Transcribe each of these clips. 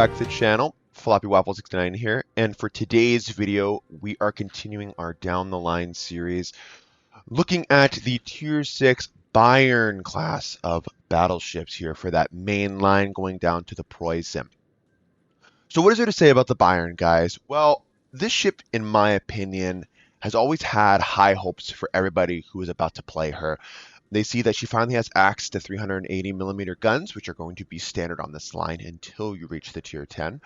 back to the channel. Floppy Waffle 69 here, and for today's video, we are continuing our Down the Line series, looking at the Tier 6 Bayern class of battleships here for that main line going down to the Prussen. So what is there to say about the Bayern, guys? Well, this ship, in my opinion, has always had high hopes for everybody who is about to play her. They see that she finally has access to 380mm guns, which are going to be standard on this line until you reach the Tier 10.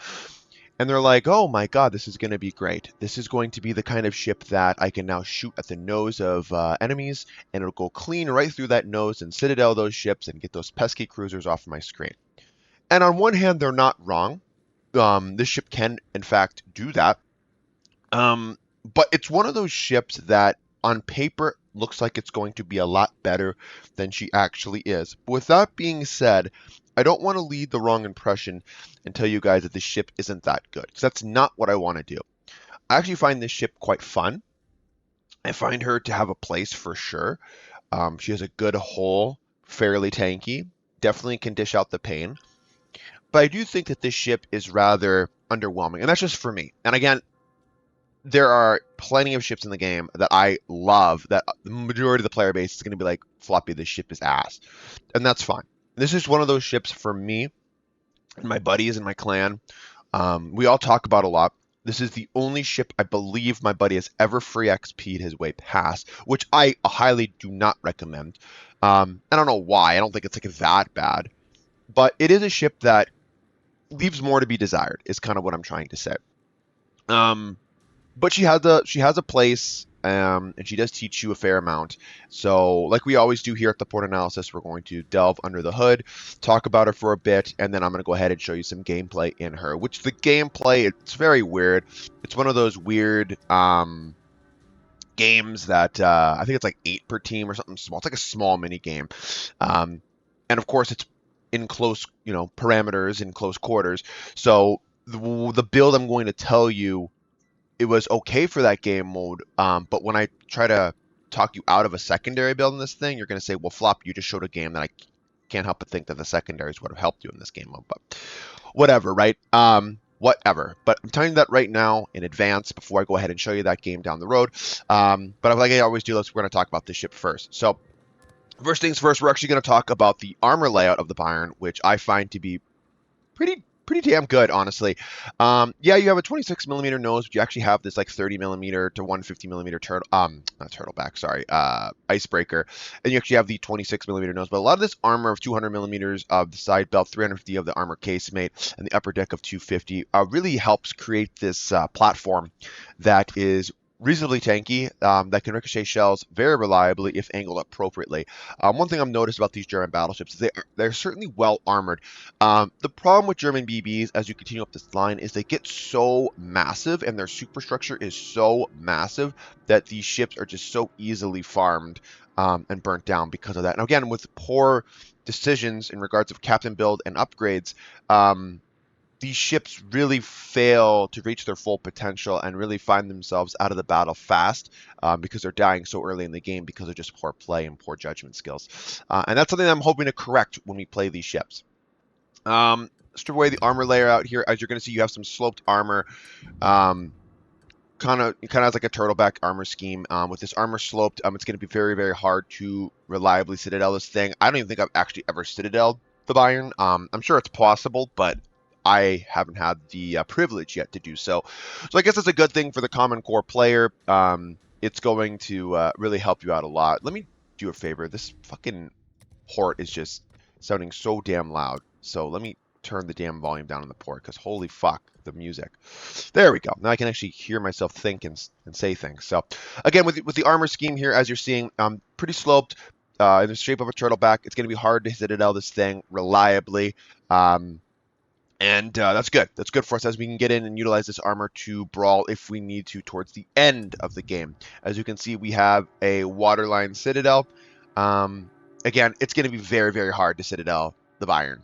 And they're like, oh my god, this is going to be great. This is going to be the kind of ship that I can now shoot at the nose of enemies, and it'll go clean right through that nose and citadel those ships and get those pesky cruisers off my screen. And on one hand, they're not wrong. This ship can, in fact, do that. But it's one of those ships that, on paper, looks like it's going to be a lot better than she actually is. But with that being said, I don't want to lead the wrong impression and tell you guys that the ship isn't that good, because that's not what I want to do. I actually find this ship quite fun. I find her to have a place for sure. She has a good hull, fairly tanky, definitely can dish out the pain. But I do think that this ship is rather underwhelming, and that's just for me. And again, there are plenty of ships in the game that I love that the majority of the player base is going to be like, Floppy, this ship is ass. And that's fine. This is one of those ships for me and my buddies and my clan. We all talk about a lot. This is the only ship I believe my buddy has ever free XP'd his way past, which I highly do not recommend. I don't know why. I don't think it's like that bad. But it is a ship that leaves more to be desired, is kind of what I'm trying to say. But she has a place, and she does teach you a fair amount. So, like we always do here at the Port Analysis, we're going to delve under the hood, talk about her for a bit, and then I'm going to go ahead and show you some gameplay in her. Which the gameplay, it's very weird. It's one of those weird games that I think it's like 8 per team or something small. It's like a small mini game, and of course it's in close, parameters, in close quarters. So the build I'm going to tell you, it was okay for that game mode, but when I try to talk you out of a secondary build in this thing, you're going to say, well, Flop, you just showed a game that I can't help but think that the secondaries would have helped you in this game mode, but whatever, right? Whatever. But I'm telling you that right now in advance before I go ahead and show you that game down the road. But like I always do, we're going to talk about this ship first. So first things first, we're actually going to talk about the armor layout of the Bayern, which I find to be pretty damn good, honestly. Yeah, you have a 26mm nose, but you actually have this like 30mm to 150mm not turtleback, sorry, icebreaker, and you actually have the 26mm nose. But a lot of this armor of 200mm of the side belt, 350 of the armor casemate, and the upper deck of 250 really helps create this platform that is reasonably tanky, that can ricochet shells very reliably if angled appropriately. One thing I've noticed about these German battleships is they're certainly well armored. The problem with German BBs as you continue up this line is they get so massive, and their superstructure is so massive that these ships are just so easily farmed and burnt down because of that. And again, with poor decisions in regards of captain build and upgrades, these ships really fail to reach their full potential and really find themselves out of the battle fast because they're dying so early in the game because of just poor play and poor judgment skills. And that's something that I'm hoping to correct when we play these ships. Strip away the armor layer out here. As you're going to see, you have some sloped armor. Kind of has like a turtleback armor scheme. With this armor sloped, it's going to be very, very hard to reliably citadel this thing. I don't even think I've actually ever citadeled the Bayern. I'm sure it's possible, but I haven't had the privilege yet to do so. So I guess it's a good thing for the Common Core player. It's going to really help you out a lot. Let me do a favor. This fucking port is just sounding so damn loud. So let me turn the damn volume down on the port, because holy fuck, the music. There we go. Now I can actually hear myself think and say things. So again, with the armor scheme here, as you're seeing, pretty sloped in the shape of a turtleback. It's going to be hard to citadel this thing reliably. And that's good. That's good for us, as we can get in and utilize this armor to brawl if we need to towards the end of the game. As you can see, we have a waterline citadel. Again, it's going to be very, very hard to citadel the Bayern.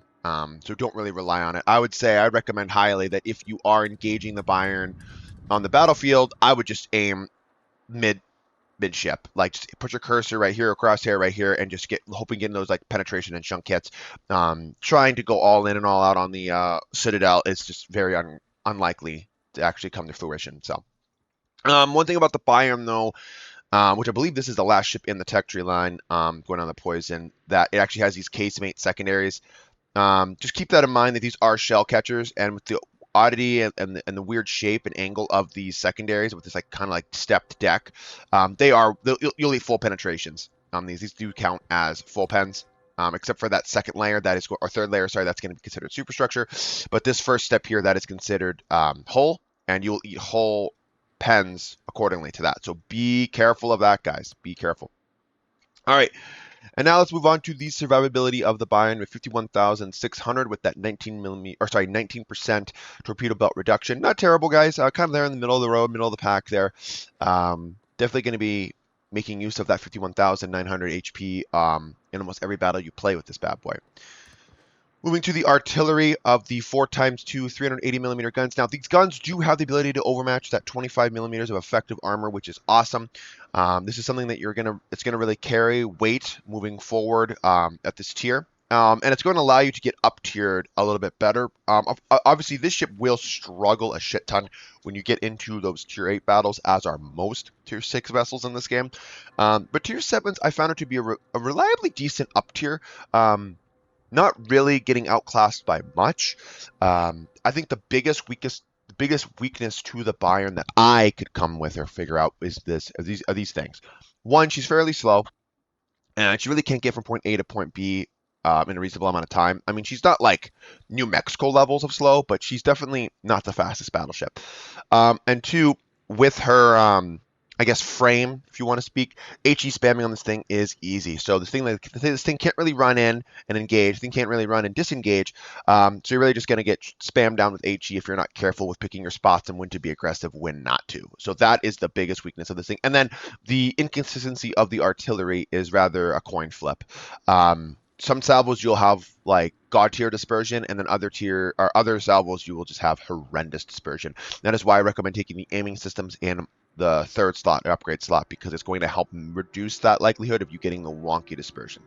So don't really rely on it. I'd recommend highly that if you are engaging the Bayern on the battlefield, I would just aim midship. Like just put your cursor right here, crosshair right here, and just hoping those like penetration and chunk hits. Trying to go all in and all out on the Citadel is just very unlikely to actually come to fruition. So one thing about the Bayern though, which I believe this is the last ship in the tech tree line, going on the poison, that it actually has these casemate secondaries. Just keep that in mind that these are shell catchers, and with the oddity and the weird shape and angle of these secondaries with this like kind of like stepped deck, you'll eat full penetrations. These do count as full pens. Except for that second layer that is, or third layer, sorry, that's going to be considered superstructure. But this first step here, that is considered hull, and you'll eat hull pens accordingly to that. So be careful of that, guys. Be careful. All right. And now let's move on to the survivability of the Bayern with 51,600 with that 19% torpedo belt reduction. Not terrible, guys. Kind of there in the middle of the road, middle of the pack there. Definitely going to be making use of that 51,900 HP in almost every battle you play with this bad boy. Moving to the artillery of the 4x2 380mm guns. Now, these guns do have the ability to overmatch that 25mm of effective armor, which is awesome. This is something that it's gonna really carry weight moving forward at this tier. And it's going to allow you to get up tiered a little bit better. Obviously, this ship will struggle a shit ton when you get into those tier 8 battles, as are most tier 6 vessels in this game. But tier 7s, I found it to be a reliably decent up tier. Not really getting outclassed by much. I think the biggest weakness to the Bayern that I could come with or figure out is these things. One, she's fairly slow, and she really can't get from point A to point B in a reasonable amount of time. I mean, she's not like New Mexico levels of slow, but she's definitely not the fastest battleship. And two, with her I guess frame, if you want to speak, HE spamming on this thing is easy. So this thing can't really run in and engage. This thing can't really run and disengage. So you're really just going to get spammed down with HE if you're not careful with picking your spots and when to be aggressive, when not to. So that is the biggest weakness of this thing. And then the inconsistency of the artillery is rather a coin flip. Some salvos you'll have like god tier dispersion, and then other salvos you will just have horrendous dispersion. That is why I recommend taking the aiming systems in the third slot, or upgrade slot, because it's going to help reduce that likelihood of you getting the wonky dispersion.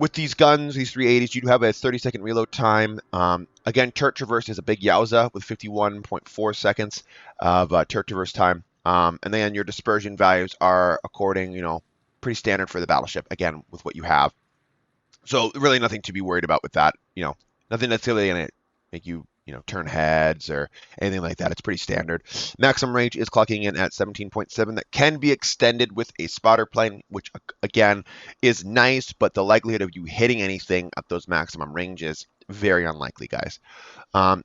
With these guns, these 380s, you do have a 30-second reload time. Again, turret traverse is a big yowza with 51.4 seconds of turret traverse time. And then your dispersion values are pretty standard for the battleship, again, with what you have. So really nothing to be worried about with that. Nothing that's really going to make you turn heads or anything like that. It's pretty standard. Maximum range is clocking in at 17.7. That can be extended with a spotter plane, which again is nice, but the likelihood of you hitting anything at those maximum ranges, very unlikely, guys.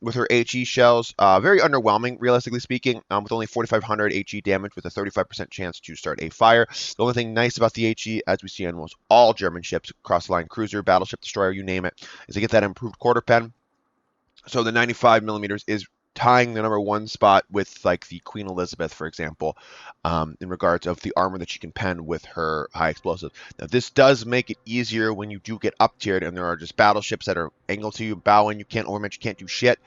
With her HE shells, very underwhelming, realistically speaking, with only 4,500 HE damage with a 35% chance to start a fire. The only thing nice about the HE, as we see on almost all German ships, cross-line cruiser, battleship, destroyer, you name it, is to get that improved quarter pen. So the 95mm is tying the #1 spot with like the Queen Elizabeth, for example, in regards of the armor that she can pen with her high explosive. Now this does make it easier when you do get up tiered and there are just battleships that are angled to you, bowing, you can't overmatch, you can't do shit.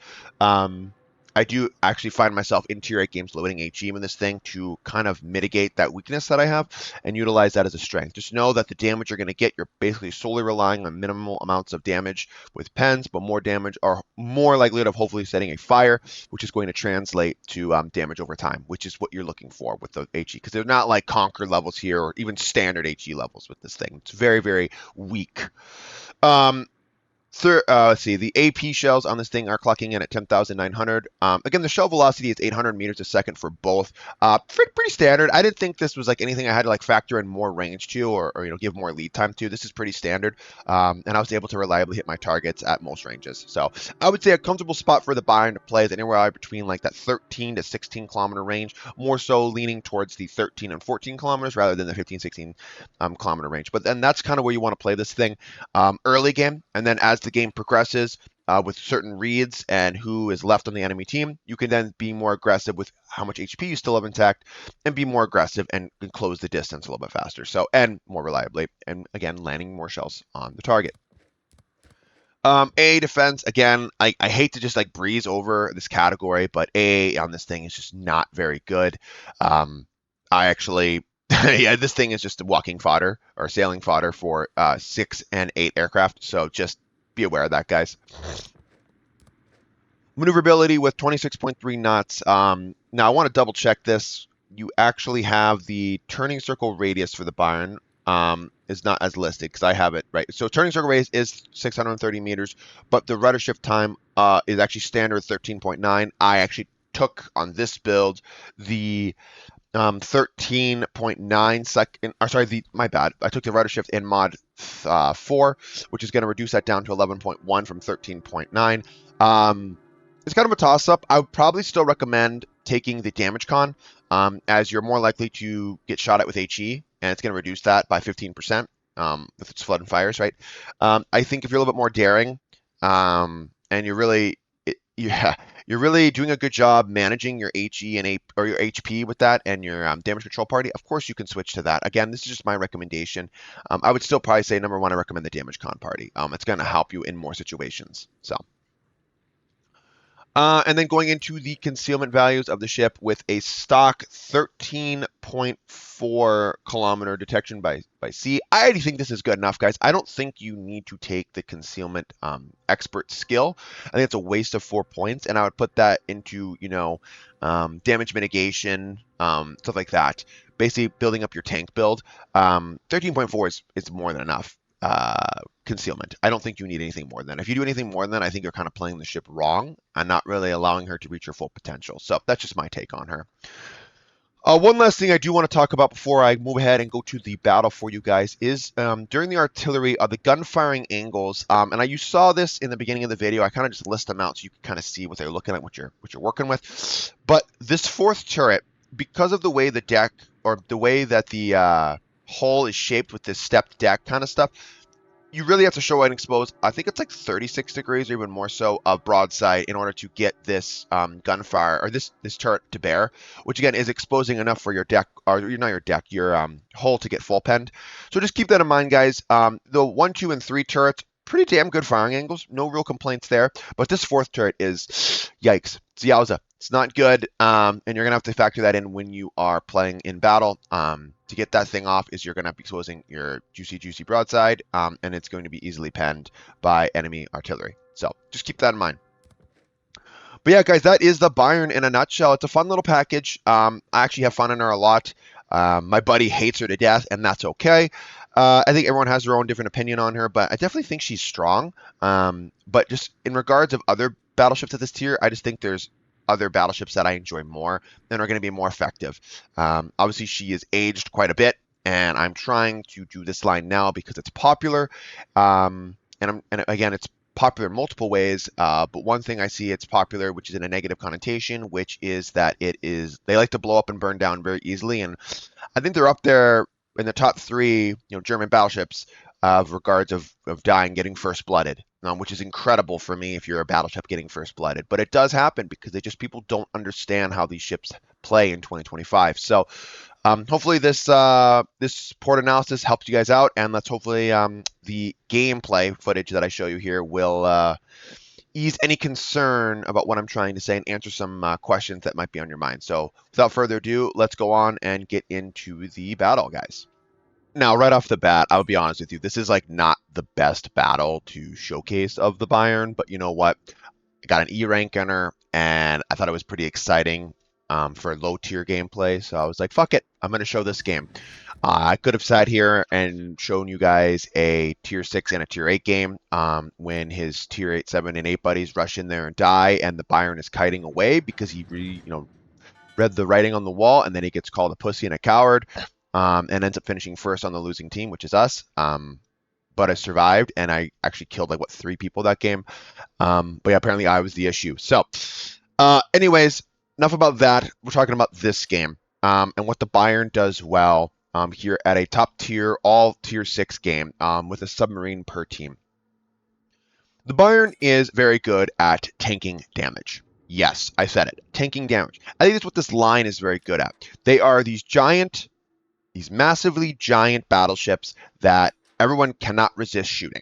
I do actually find myself in tier 8 games loading HE in this thing to kind of mitigate that weakness that I have and utilize that as a strength. Just know that the damage you're going to get, you're basically solely relying on minimal amounts of damage with pens, but more damage or more likelihood of hopefully setting a fire, which is going to translate to damage over time, which is what you're looking for with the HE, because they're not like Conquer levels here or even standard HE levels with this thing. It's very, very weak. Let's see, the AP shells on this thing are clocking in at 10,900. Again, the shell velocity is 800 meters a second for both. Pretty standard. I didn't think this was like anything I had to like factor in more range to or give more lead time to. This is pretty standard, and I was able to reliably hit my targets at most ranges. So I would say a comfortable spot for the Bayern to play is anywhere between like that 13 to 16 kilometer range, more so leaning towards the 13 and 14 kilometers rather than the 15, 16 kilometer range. But then that's kind of where you want to play this thing early game, and then as the game progresses with certain reads and who is left on the enemy team, you can then be more aggressive with how much HP you still have intact and be more aggressive and close the distance a little bit faster. So, and more reliably, and again, landing more shells on the target. A defense, again, I hate to just like breeze over this category, but A on this thing is just not very good. I actually, yeah, this thing is just walking fodder or sailing fodder for 6 and 8 aircraft. So just be aware of that, guys. Maneuverability with 26.3 knots. Now I want to double check this. You actually have the turning circle radius for the Bayern. Is not as listed because I have it right. So turning circle radius is 630 meters, but the rudder shift time is actually standard 13.9. I actually took on this build the 13.9 second, or sorry, my bad. I took the rudder shift in mod 4, which is going to reduce that down to 11.1 from 13.9. It's kind of a toss-up. I would probably still recommend taking the damage con, as you're more likely to get shot at with HE, and it's going to reduce that by 15%, with its flood and fires, right? I think if you're a little bit more daring, and you're really, yeah, you're really doing a good job managing your HE and or your HP with that and your damage control party, of course you can switch to that. Again, this is just my recommendation. I would still probably say number one, I recommend the damage con party. It's going to help you in more situations. So. And then going into the concealment values of the ship with a stock 13.4 kilometer detection by sea. I already think this is good enough, guys. I don't think you need to take the concealment expert skill. I think it's a waste of 4 points, and I would put that into, damage mitigation, stuff like that. Basically, building up your tank build. 13.4 is more than enough. Concealment. I don't think you need anything more than that. If you do anything more than that, I think you're kind of playing the ship wrong and not really allowing her to reach her full potential. So that's just my take on her. One last thing I do want to talk about before I move ahead and go to the battle for you guys is during the artillery, the gun firing angles. And you saw this in the beginning of the video. I kind of just list them out so you can kind of see what they're looking at, what you're working with. But this fourth turret, because of the way the deck or the way that the hull is shaped with this stepped deck kind of stuff, you really have to show and expose, I think it's like 36 degrees or even more so of broadside in order to get this gunfire or this turret to bear, which again is exposing enough for your deck, or not your deck, your hull to get full penned. So just keep that in mind, guys. The 1, 2, and 3 turrets, pretty damn good firing angles. No real complaints there. But this fourth turret is, yikes. It's yowza. It's not good. And you're going to have to factor that in when you are playing in battle. To get that thing off is you're going to be exposing your juicy broadside, and it's going to be easily penned by enemy artillery. So just keep that in mind. But yeah, guys, that is the Bayern in a nutshell. It's a fun little package. I actually have fun in her a lot. My buddy hates her to death, and that's okay. I think everyone has their own different opinion on her, but I definitely think she's strong. But just in regards of other battleships at this tier, I just think there's other battleships that I enjoy more and are going to be more effective. Obviously, she is aged quite a bit, and I'm trying to do this line now because it's popular. And again, it's popular in multiple ways, but one thing I see it's popular, which is in a negative connotation, which is that they like to blow up and burn down very easily, and I think they're up there in the top 3, German battleships of regards of dying, getting first blooded, which is incredible for me if you're a battleship getting first blooded. But it does happen because people don't understand how these ships play in 2025. So hopefully this port analysis helps you guys out, and let's hopefully the gameplay footage that I show you here will ease any concern about what I'm trying to say and answer some questions that might be on your mind. So without further ado, let's go on and get into the battle, guys. Now, right off the bat, I'll be honest with you, this is like not the best battle to showcase of the Bayern, but you know what? I got an E rank on her, and I thought it was pretty exciting for low tier gameplay. So I was like, fuck it, I'm going to show this game. I could have sat here and shown you guys a tier 6 and a tier 8 game when his tier 8, 7, and 8 buddies rush in there and die, and the Bayern is kiting away because he read the writing on the wall, and then he gets called a pussy and a coward. And ends up finishing first on the losing team, which is us. But I survived, and I actually killed 3 people that game. But yeah, apparently I was the issue. So, anyways, enough about that. We're talking about this game and what the Bayern does well here at a top tier, all tier 6 game with a submarine per team. The Bayern is very good at tanking damage. Yes, I said it. Tanking damage. I think that's what this line is very good at. They are these massively giant battleships that everyone cannot resist shooting.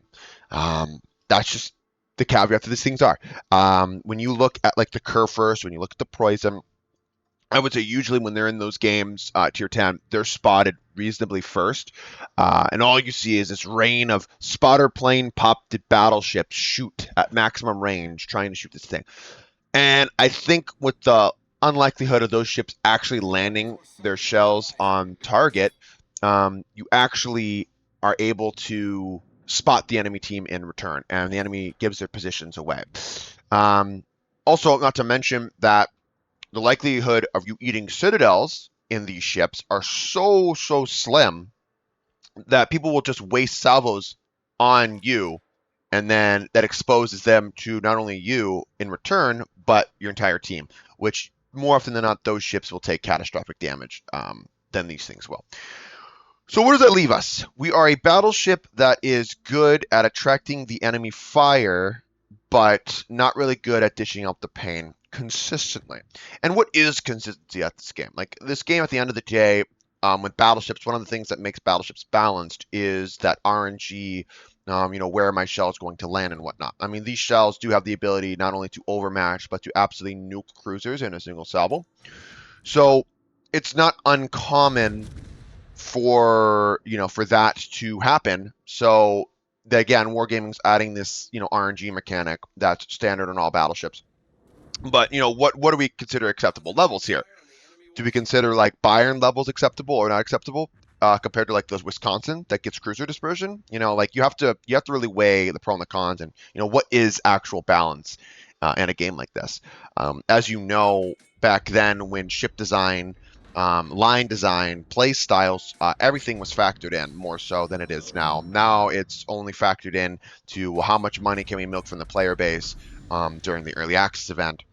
That's just the caveat that these things are. When you look at the Kurfürst, when you look at the Prussen, I would say usually when they're in those games, tier 10, they're spotted reasonably first. And all you see is this rain of spotter plane popped battleships shoot at maximum range, trying to shoot this thing. And I think with the unlikelihood of those ships actually landing their shells on target, you actually are able to spot the enemy team in return, and the enemy gives their positions away. Um, Also, not to mention that the likelihood of you eating citadels in these ships are so slim that people will just waste salvos on you, and then that exposes them to not only you in return, but your entire team, which more often than not, those ships will take catastrophic damage than these things will. So what does that leave us? We are a battleship that is good at attracting the enemy fire, but not really good at dishing out the pain consistently. And what is consistency at this game? Like this game, at the end of the day, with battleships, one of the things that makes battleships balanced is that RNG. Where my shell is going to land and whatnot. I mean, these shells do have the ability not only to overmatch, but to absolutely nuke cruisers in a single salvo. So it's not uncommon for that to happen. So again, Wargaming's adding this RNG mechanic that's standard on all battleships. But what do we consider acceptable levels here? Do we consider like Bayern levels acceptable or not acceptable compared to like those Wisconsin that gets cruiser dispersion? Like you have to really weigh the pro and the cons, and what is actual balance in a game like this. As you know, back then when ship design, line design, play styles, everything was factored in more so than it is now. Now it's only factored in to how much money can we milk from the player base during the early access event.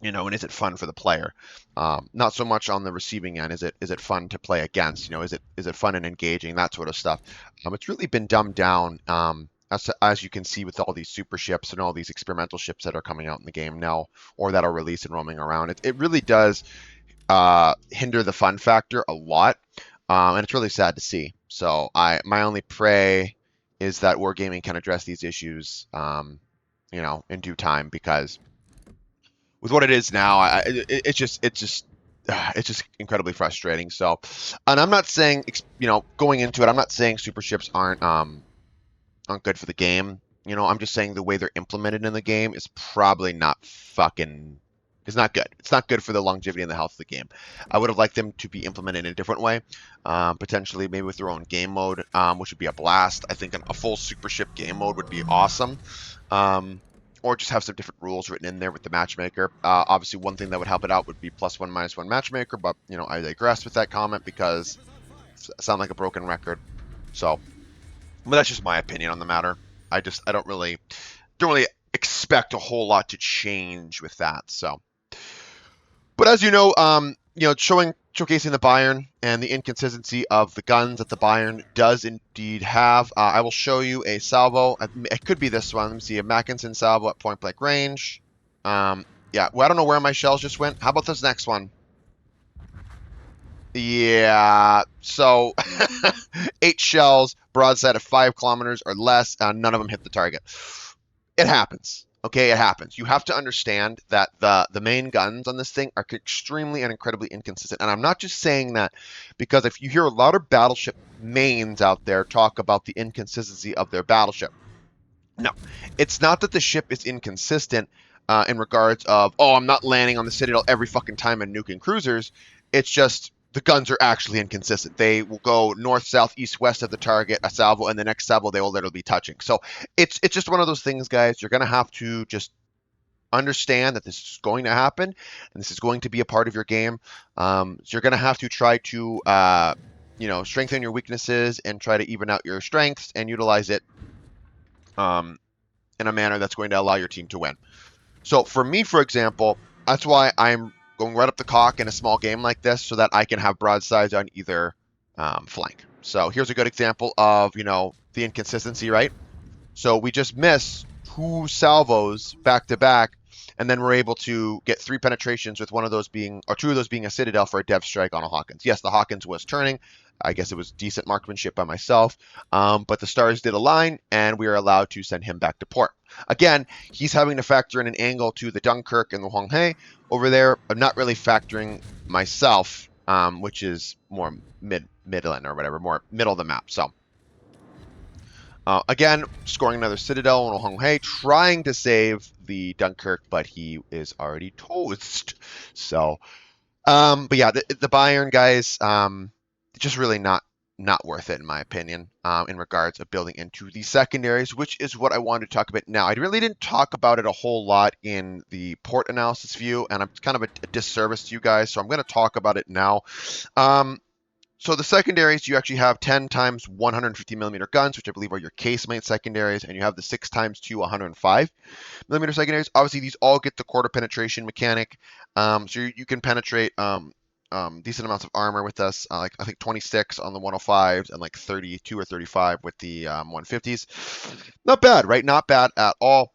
And is it fun for the player? Not so much on the receiving end. Is it fun to play against? Is it fun and engaging? That sort of stuff. It's really been dumbed down, as you can see with all these super ships and all these experimental ships that are coming out in the game now, or that are released and roaming around. It really does hinder the fun factor a lot, and it's really sad to see. So my only pray is that Wargaming can address these issues, in due time, because with what it is now, it's just incredibly frustrating. So, and I'm not saying, going into it, I'm not saying super ships aren't good for the game. I'm just saying the way they're implemented in the game is probably not it's not good. It's not good for the longevity and the health of the game. I would have liked them to be implemented in a different way, potentially maybe with their own game mode, which would be a blast. I think a full super ship game mode would be awesome. Or just have some different rules written in there with the matchmaker. Obviously, one thing that would help it out would be +1, -1 matchmaker, but I digress with that comment because I sound like a broken record. So, but that's just my opinion on the matter. I don't really expect a whole lot to change with that. So, but as you know, showcasing the Bayern and the inconsistency of the guns that the Bayern does indeed have. I will show you a salvo. It could be this one. Let me see, a Mackinson salvo at point blank range. Yeah, well, I don't know where my shells just went. How about this next one? Yeah, so 8 shells, broadside of 5 kilometers or less, none of them hit the target. It happens. Okay, it happens. You have to understand that the main guns on this thing are extremely and incredibly inconsistent. And I'm not just saying that because if you hear a lot of battleship mains out there talk about the inconsistency of their battleship. No, it's not that the ship is inconsistent in regards of, oh, I'm not landing on the Citadel every fucking time and nuking cruisers. It's just the guns are actually inconsistent. They will go north, south, east, west of the target, a salvo, and the next salvo they will literally be touching. So it's just one of those things, guys. You're going to have to just understand that this is going to happen, and this is going to be a part of your game. So you're going to have to try to, strengthen your weaknesses and try to even out your strengths and utilize it in a manner that's going to allow your team to win. So for me, for example, that's why I'm going right up the cock in a small game like this so that I can have broadsides on either flank. So here's a good example of, the inconsistency, right? So we just miss 2 salvos back to back, and then we're able to get 3 penetrations with 2 of those being a Citadel for a dev strike on a Hawkins. Yes, the Hawkins was turning. I guess it was decent marksmanship by myself, but the stars did align, and we are allowed to send him back to port. Again, he's having to factor in an angle to the Dunkirk and the Hwanghae over there. I'm not really factoring myself, which is more midland or whatever, more middle of the map. So again, scoring another Citadel on Hong Hae, trying to save the Dunkirk, but he is already toast. So, but yeah, the Bayern guys, just really not worth it in my opinion, in regards of building into the secondaries, which is what I wanted to talk about now. I really didn't talk about it a whole lot in the port analysis view, and I'm kind of a disservice to you guys, so I'm going to talk about it now. So the secondaries, you actually have 10 times 150 millimeter guns, which I believe are your casemate secondaries, and you have the 6 times 2 105 millimeter secondaries. Obviously, these all get the quarter penetration mechanic, so you can penetrate decent amounts of armor with us, like I think 26 on the 105s and like 32 or 35 with the 150s. Not bad, right? Not bad at all.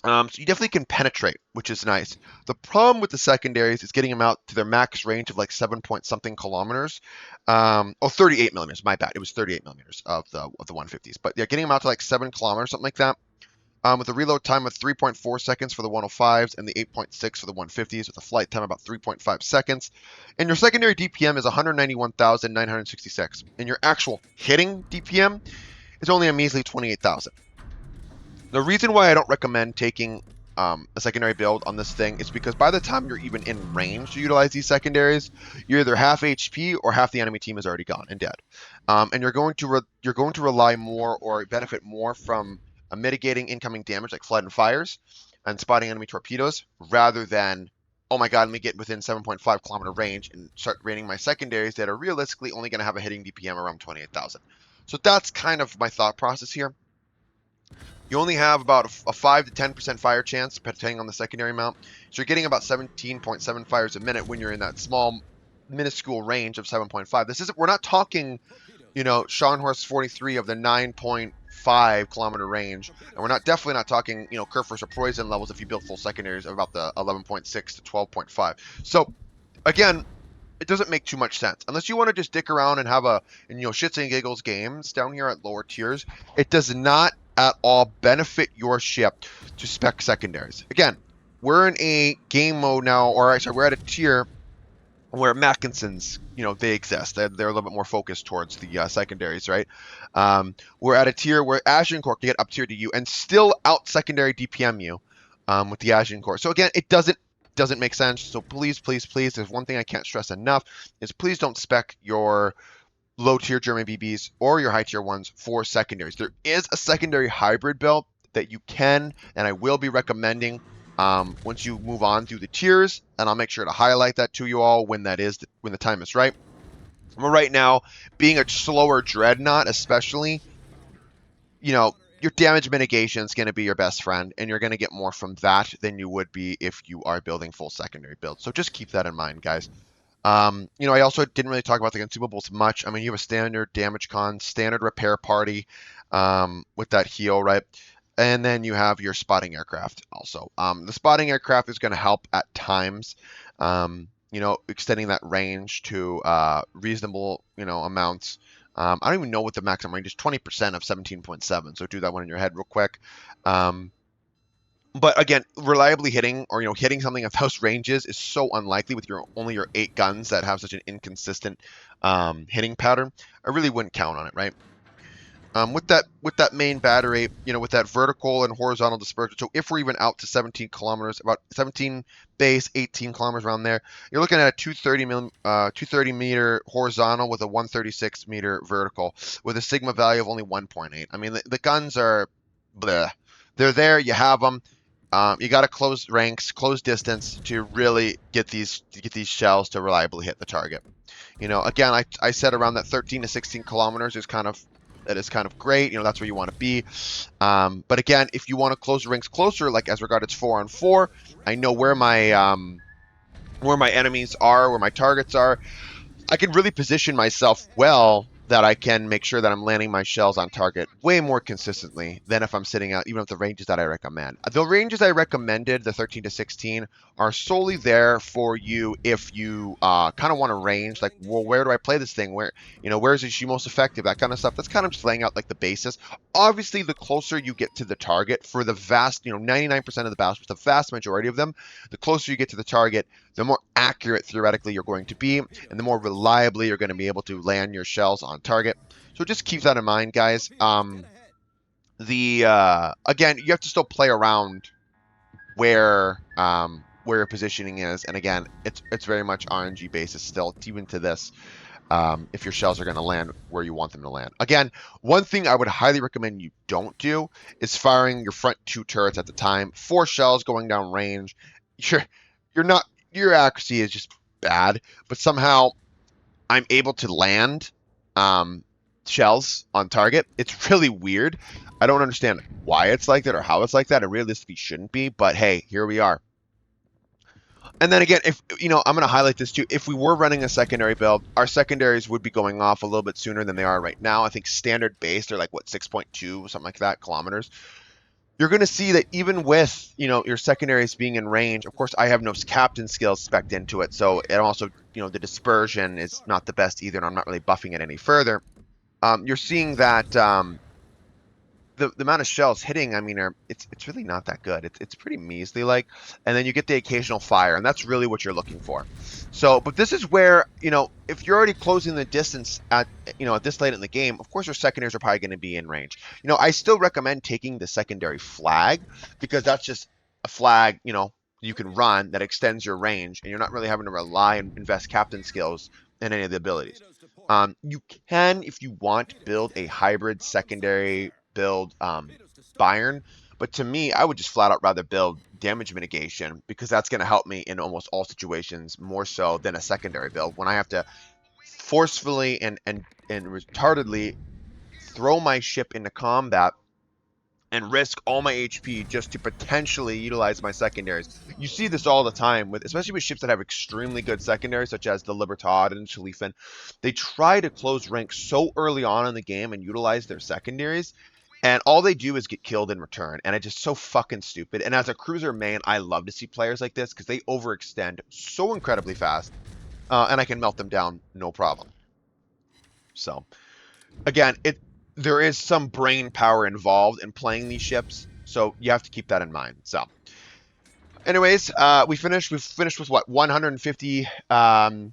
So you definitely can penetrate, which is nice. The problem with the secondaries is getting them out to their max range of like 7 point something kilometers. 38 millimeters. My bad. It was 38 millimeters of the 150s. But yeah, getting them out to like 7 kilometers, something like that. With a reload time of 3.4 seconds for the 105s and the 8.6 for the 150s, with a flight time about 3.5 seconds. And your secondary DPM is 191,966. And your actual hitting DPM is only a measly 28,000. The reason why I don't recommend taking a secondary build on this thing is because by the time you're even in range to utilize these secondaries, you're either half HP or half the enemy team is already gone and dead, and you're going to rely more or benefit more from mitigating incoming damage like flood and fires and spotting enemy torpedoes rather than, oh my god, let me get within 7.5 kilometer range and start raining my secondaries that are realistically only going to have a hitting DPM around 28,000. So that's kind of my thought process here. You only have about a 5 to 10% fire chance, depending on the secondary mount. So you're getting about 17.7 fires a minute when you're in that small, minuscule range of 7.5. This isn't. We're not talking, Scharnhorst 43 of the 9.5 kilometer range, and we're definitely not talking, Kurfürst or Preußen levels if you build full secondaries of about the 11.6 to 12.5. So again, it doesn't make too much sense unless you want to just dick around and have shits and giggles games down here at lower tiers. It does not at all benefit your ship to spec secondaries. Again, we're in a game mode now, or actually we're at a tier where Mackinsons, they exist. They're a little bit more focused towards the secondaries, right? We're at a tier where Agincourt can get up tier to you and still out secondary DPM you with the Agincourt. So again, it doesn't make sense. So please, please, please, there's one thing I can't stress enough is please don't spec your low tier German BBs or your high tier ones for secondaries. There is a secondary hybrid build that you can and I will be recommending once you move on through the tiers, and I'll make sure to highlight that to you all when when the time is right. But right now, being a slower dreadnought, especially, your damage mitigation is going to be your best friend, and you're going to get more from that than you would be if you are building full secondary builds. So just keep that in mind, guys. I also didn't really talk about the consumables much. I mean, you have a standard damage con, standard repair party with that heal, right? And then you have your spotting aircraft also. The spotting aircraft is going to help at times, extending that range to reasonable, amounts. I don't even know what the maximum range is, 20% of 17.7. So do that one in your head real quick. But again, reliably hitting or hitting something of those ranges is so unlikely with only your 8 guns that have such an inconsistent hitting pattern. I really wouldn't count on it, right? With that main battery, with that vertical and horizontal dispersion. So if we're even out to 17 kilometers, about 17 base, 18 kilometers around there, you're looking at a 230 meter horizontal with a 136 meter vertical with a sigma value of only 1.8. I mean, the guns are bleh. They're there. You have them. You got to close ranks, close distance to really get these shells to reliably hit the target. Again, I said around that 13 to 16 kilometers is kind of great. That's where you want to be. But again, if you want to close the ranks closer, like as regards 4-on-4, I know where my enemies are, where my targets are. I can really position myself well that I can make sure that I'm landing my shells on target way more consistently than if I'm sitting out, even at the ranges that I recommend. The ranges I recommended, the 13 to 16, are solely there for you if you kind of want to range, like, well, where do I play this thing? Where is she most effective? That kind of stuff. That's kind of just laying out like the basis. Obviously, the closer you get to the target, for the vast, 99% of the battleships, the vast majority of them, the closer you get to the target, the more accurate theoretically you're going to be, and the more reliably you're going to be able to land your shells on target. So just keep that in mind, guys. Again, you have to still play around where your positioning is, and again, it's very much RNG basis still, even to this. If your shells are going to land where you want them to land. Again, one thing I would highly recommend you don't do is firing your front 2 turrets at the time. 4 shells going down range. Your accuracy is just bad, but somehow I'm able to land shells on target. It's really weird. I don't understand why it's like that or how it's like that. It realistically shouldn't be, but hey, here we are. And then again, if I'm going to highlight this too. If we were running a secondary build, our secondaries would be going off a little bit sooner than they are right now. I think standard base, they're like, what, 6.2, something like that, kilometers. You're going to see that even with, your secondaries being in range, of course, I have no captain skills spec'd into it. So it also, the dispersion is not the best either, and I'm not really buffing it any further. You're seeing that the amount of shells hitting, I mean, it's really not that good. It's pretty measly, like, and then you get the occasional fire, and that's really what you're looking for. So, but this is where, if you're already closing the distance at this late in the game, of course your secondaries are probably going to be in range. I still recommend taking the secondary flag, because that's just a flag, you can run that extends your range, and you're not really having to rely and invest captain skills in any of the abilities. You can, if you want, build a hybrid secondary build Bayern, but to me, I would just flat out rather build damage mitigation, because that's going to help me in almost all situations more so than a secondary build when I have to forcefully and retardedly throw my ship into combat and risk all my HP just to potentially utilize my secondaries. You see this all the time, especially with ships that have extremely good secondaries, such as the Libertad and Schlieffen. They try to close ranks so early on in the game and utilize their secondaries, and all they do is get killed in return, and it's just so fucking stupid. And as a cruiser main, I love to see players like this, because they overextend so incredibly fast, and I can melt them down no problem. So, again, there is some brain power involved in playing these ships, so you have to keep that in mind. So, anyways, we finished with what, 150,000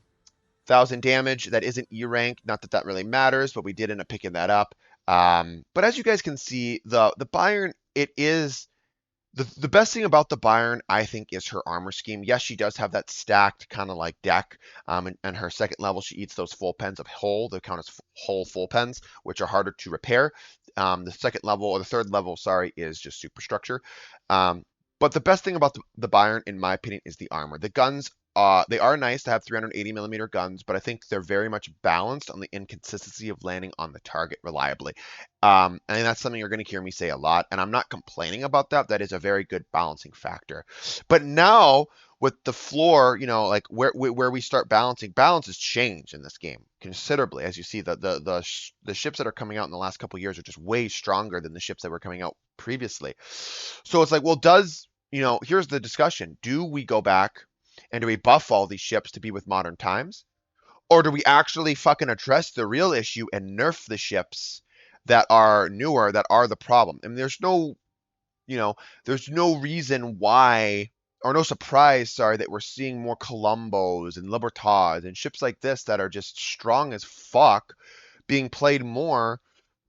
damage. That isn't E rank, not that that really matters, but we did end up picking that up. But as you guys can see, the Bayern, it is the best thing about the Bayern, I think, is her armor scheme. Yes, she does have that stacked kind of like deck, and her second level, she eats those full pens of hull. They count as hull full pens, which are harder to repair. The second level, or the third level, sorry, is just superstructure. But the best thing about the Bayern, in my opinion, is the armor. The guns, they are nice to have 380 millimeter guns, but I think they're very much balanced on the inconsistency of landing on the target reliably. And that's something you're going to hear me say a lot, and I'm not complaining about that. That is a very good balancing factor. But now with the floor, like where we start balancing, balance has changed in this game considerably. As you see, the ships that are coming out in the last couple of years are just way stronger than the ships that were coming out previously. So it's like, well, here's the discussion. Do we go back and do we buff all these ships to be with modern times? Or do we actually fucking address the real issue and nerf the ships that are newer, that are the problem? And there's no reason why, or no surprise, sorry, that we're seeing more Columbos and Libertads and ships like this that are just strong as fuck being played more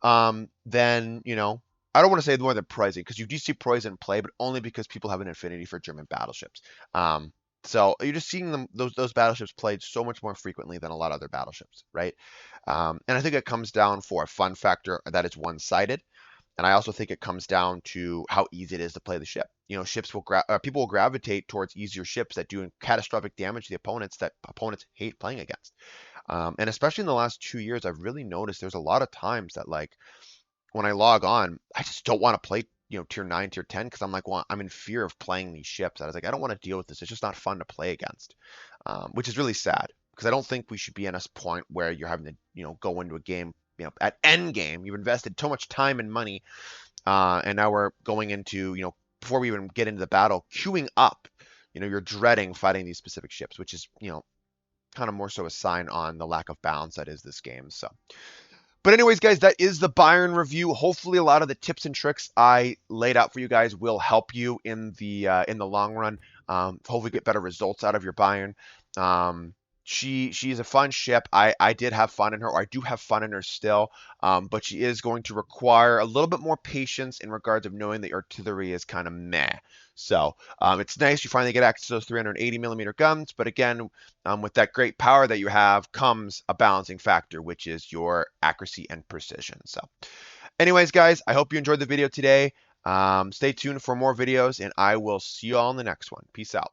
than, I don't want to say more than Preußen, because you do see Preußen play, but only because people have an affinity for German battleships. So you're just seeing those battleships played so much more frequently than a lot of other battleships, right? And I think it comes down for a fun factor that is one-sided. And I also think it comes down to how easy it is to play the ship. People will gravitate towards easier ships that do catastrophic damage to the opponents that opponents hate playing against. And especially in the last 2 years, I've really noticed there's a lot of times that, like, when I log on, I just don't want to play, tier 9, tier 10, because I'm like, well, I'm in fear of playing these ships. I was like, I don't want to deal with this. It's just not fun to play against, which is really sad, because I don't think we should be at a point where you're having to, go into a game at end game. You've invested so much time and money, and now we're going into, before we even get into the battle, queuing up. You're dreading fighting these specific ships, which is, kind of more so a sign on the lack of balance that is this game. So, but anyways, guys, that is the Bayern review. Hopefully, a lot of the tips and tricks I laid out for you guys will help you in the long run. Hopefully, get better results out of your Bayern. She's a fun ship. I did have fun in her, or I do have fun in her still. But she is going to require a little bit more patience in regards of knowing the artillery is kind of meh. So it's nice you finally get access to those 380 millimeter guns, but again, with that great power that you have comes a balancing factor, which is your accuracy and precision. So anyways, guys, I hope you enjoyed the video today. Stay tuned for more videos, and I will see you all in the next one. Peace out.